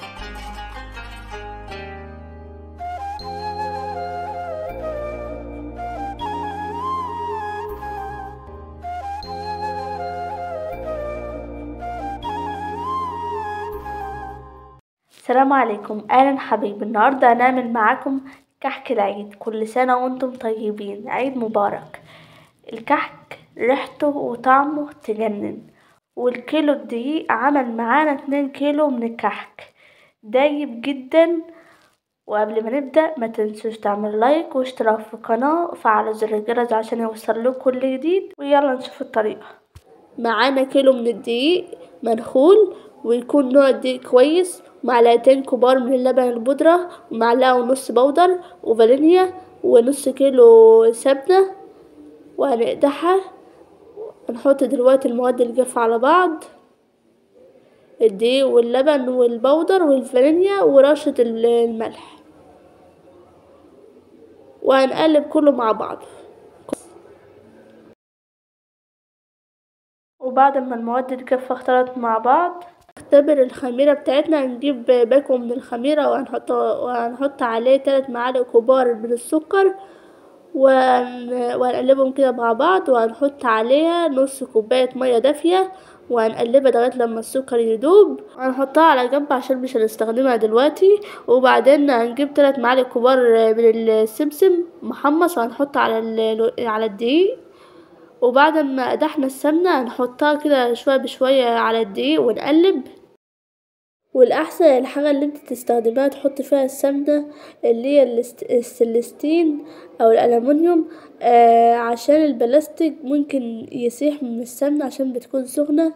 السلام عليكم، اهلا حبيبي. النهارده هنعمل معاكم كحك العيد. كل سنه وانتم طيبين، عيد مبارك. الكحك ريحته وطعمه تجنن، والكيلو الدقيق عمل معانا 2 كيلو من الكحك، دايب جدا. وقبل ما نبدأ ما تنسوش تعمل لايك واشتراك في القناة وفعلوا زر الجرس عشان يوصلكوا كل جديد. ويلا نشوف الطريقة. معانا كيلو من الدقيق منخول، ويكون نوع الدقيق كويس، معلقتين كبار من اللبن البودرة، ومعلقة ونص بودر وفانيليا، ونص كيلو سمنة. وهنقدحها. هنحط دلوقتي المواد الجافة على بعض، الدقيق واللبن والبودر والفانيليا ورشة الملح، وهنقلب كله مع بعض. وبعد ما المواد الجافة اختلطت مع بعض، نختبر الخميرة بتاعتنا. هنجيب باكو من الخميرة وهنحط عليه 3 معالق كبار من السكر، وهنقلبهم كده مع بعض، وهنحط عليها نص كوباية مية دافية، وهنقلبها لغاية لما السكر يدوب. هنحطها على جنب عشان مش هنستخدمها دلوقتي. وبعدين هنجيب 3 معالق كبار من السمسم محمص، وهنحط على الدقيق. وبعد ما قدحنا السمنة هنحطها كده شوية بشوية على الدقيق ونقلب. والأحسن الحاجة اللي انت تستخدمها تحط فيها السمنة اللي هي السلستين أو الألمنيوم، عشان البلاستيك ممكن يسيح من السمنة عشان بتكون سخنة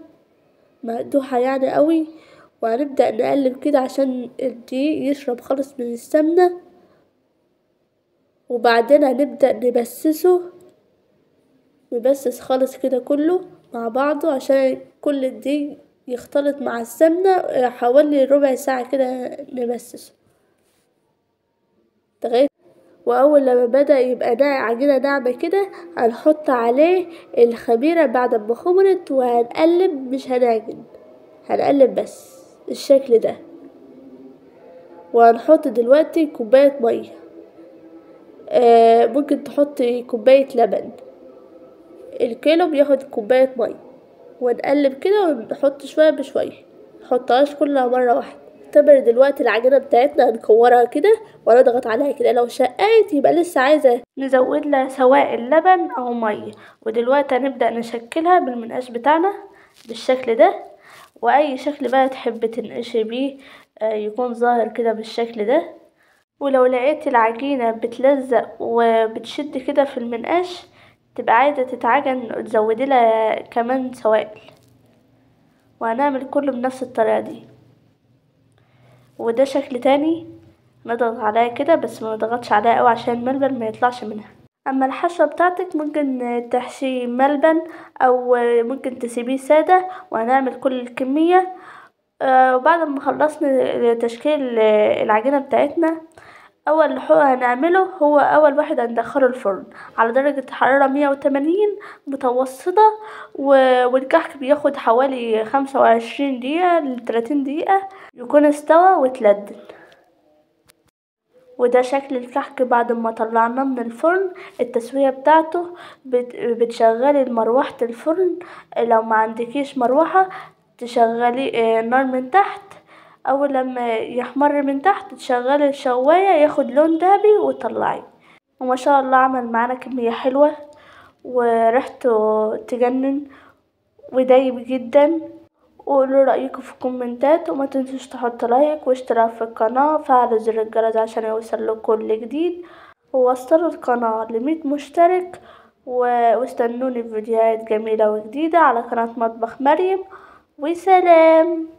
مقدوحة يعني قوي. وهنبدأ نقلب كده عشان الدقيق يشرب خالص من السمنة. وبعدين هنبدأ نبسس خالص كده كله مع بعضه عشان كل الدقيق يختلط مع السمنة. حوالي ربع ساعة كده نبسسه لغاية. وأول لما بدأ يبقى عجينة ناعمة كده، هنحط عليه الخميرة بعد ما خمرت، وهنقلب مش هنعجن، هنقلب بس الشكل ده. وهنحط دلوقتي كوباية مية، ممكن تحطي كوباية لبن، الكيلو بياخد كوباية مية. ونقلب كده ونحط شوية بشوية، نحطهاش كلها مرة واحدة. اعتبر دلوقتي العجينة بتاعتنا هنكورها كده ونضغط عليها كده، لو شققت يبقى لسه عايزة نزود لها سوائل لبن او مية. ودلوقتي هنبدأ نشكلها بالمنقاش بتاعنا بالشكل ده، واي شكل بقى تحب تنقشي بيه يكون ظاهر كده بالشكل ده. ولو لقيت العجينة بتلزق وبتشد كده في المنقاش، تبقى عايزة تتعجن وتزودي لها كمان سوائل. وهنعمل كله بنفس الطريقة دي. وده شكل تاني، نضغط عليها كده بس ما نضغطش عليها قوي عشان الملبن ما يطلعش منها. اما الحشوة بتاعتك ممكن تحشي ملبن او ممكن تسيبيه سادة. وهنعمل كل الكمية. وبعد ما خلصنا تشكيل العجينة بتاعتنا، اول حقوق هنعمله هو اول واحد هندخله الفرن على درجة حرارة 180 متوسطة. والكحك بياخد حوالي 25 دقيقة ل30 دقيقة يكون استوى وتلدن. وده شكل الكحك بعد ما طلعناه من الفرن. التسوية بتاعته بتشغلي مروحة الفرن، لو ما عندكيش مروحة تشغلي النار من تحت. اول لما يحمر من تحت تشغلي الشواية ياخد لون ذهبي وطلعيه. وما شاء الله عمل معانا كمية حلوة وريحته تجنن ودايب جدا. وقولوا رأيكم في الكومنتات، وما تنسوش تحطوا لايك واشتراك في القناة وفعلوا زر الجرس عشان يوصلكوا كل جديد. ووصلوا القناة ل100 مشترك. واستنوني في فيديوهات جميلة وجديدة على قناة مطبخ مريم. وسلام.